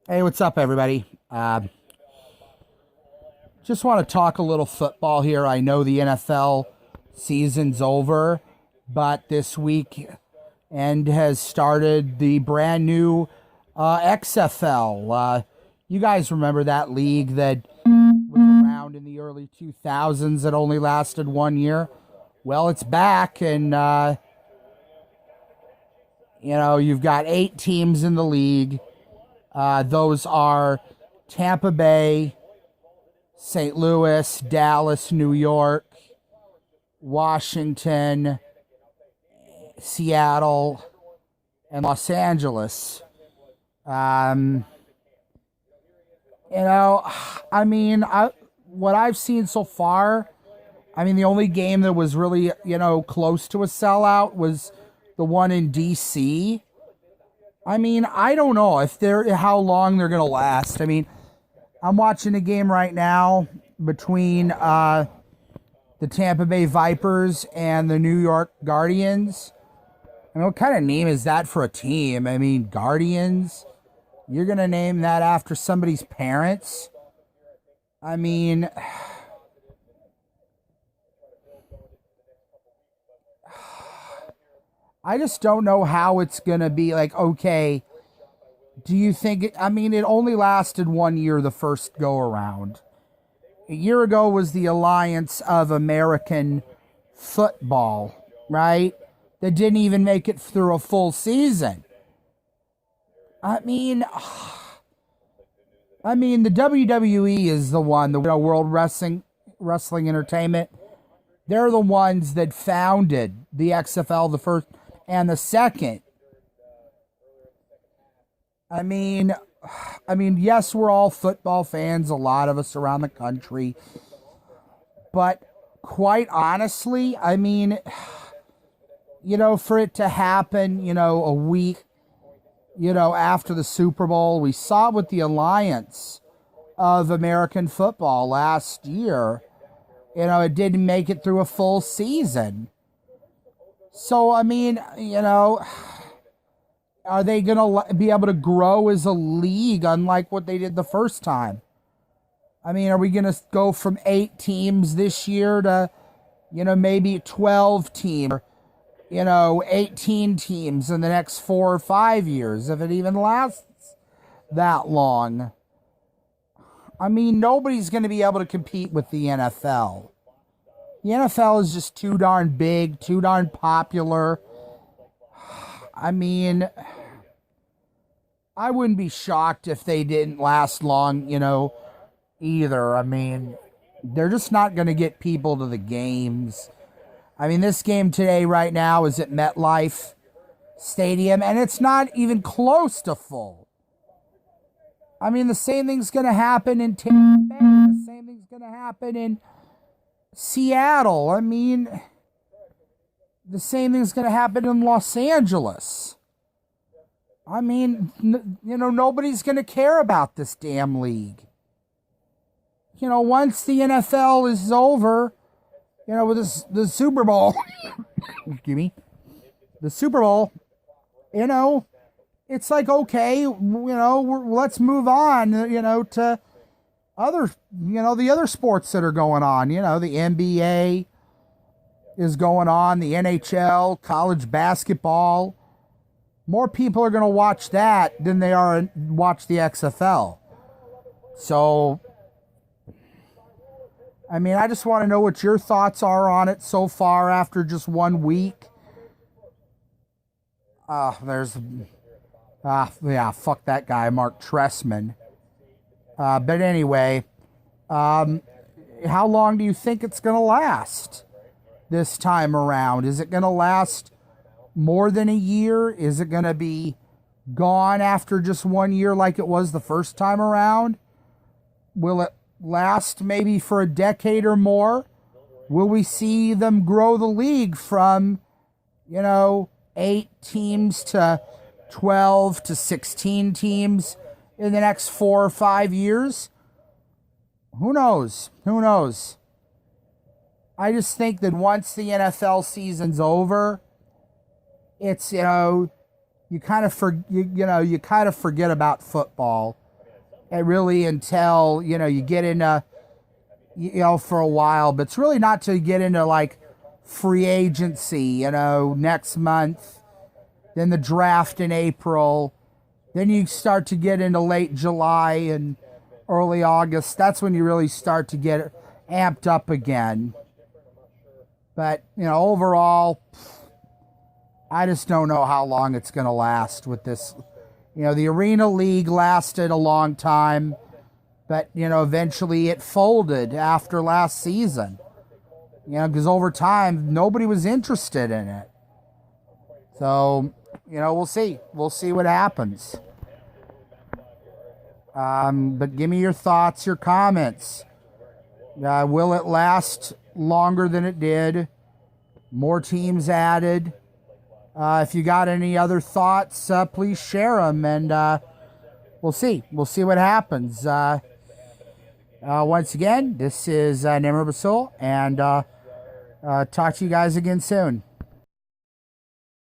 Hey, what's up, everybody? Just want to talk a little football here. I know the NFL season's over, but this week and has started the brand new XFL. You guys remember that league that was around in the early 2000s that only lasted 1 year? Well, it's back, and you've got 8 teams in the league. Those are Tampa Bay, St. Louis, Dallas, New York, Washington, Seattle, and Los Angeles. Um, you know, what I've seen so far, the only game that was really, close to a sellout was the one in DC. I don't know if how long they're gonna last. I'm watching a game right now between the Tampa Bay Vipers and the New York Guardians. What kind of name is that for a team? Guardians. You're gonna name that after somebody's parents? I mean, I just don't know how it's gonna be. Like, okay, do you think it only lasted 1 year the first go around. A year ago was the Alliance of American Football, right? That didn't even make it through a full season. I mean, the WWE is the one, the World Wrestling Entertainment. They're the ones that founded the XFL, the first and the second. Yes, we're all football fans, a lot of us around the country. But quite honestly, for it to happen, a week, after the Super Bowl, we saw it with the Alliance of American Football last year. It didn't make it through a full season. So, are they going to be able to grow as a league unlike what they did the first time? Are we going to go from 8 teams this year to, maybe 12 teams, 18 teams in the next 4 or 5 years, if it even lasts that long? Nobody's going to be able to compete with the NFL. The NFL is just too darn big, too darn popular. I wouldn't be shocked if they didn't last long, either. They're just not going to get people to the games. This game today, right now, is at MetLife Stadium, and it's not even close to full. The same thing's going to happen in Tampa Bay. The same thing's going to happen in Seattle. The same thing's going to happen in Los Angeles. Nobody's going to care about this damn league. Once the NFL is over, with the Super Bowl, excuse me, the Super Bowl, it's like, okay, let's move on, to other, the other sports that are going on. The NBA is going on, the NHL, college basketball. More people are going to watch that than they are watch the XFL. So, I just want to know what your thoughts are on it so far after just 1 week. Fuck that guy, Mark Tressman. But anyway, how long do you think it's going to last this time around? Is it going to last more than a year? Is it going to be gone after just 1 year like it was the first time around? Will it last maybe for a decade or more? Will we see them grow the league from, 8 teams to 12 to 16 teams in the next 4 or 5 years? Who knows? Who knows? I just think that once the NFL season's over, it's, you kind of forget about football really until, you get into, for a while. But it's really not till you get into, like, free agency, next month. Then the draft in April. Then you start to get into late July and early August. That's when you really start to get amped up again. But, overall, I just don't know how long it's going to last with this. The Arena League lasted a long time, but, eventually it folded after last season. Because over time, nobody was interested in it. So, we'll see. We'll see what happens. But give me your thoughts, your comments. Will it last longer than it did? More teams added? If you got any other thoughts, please share them, and we'll see. We'll see what happens. Once again, this is Nimmer Basul, and talk to you guys again soon.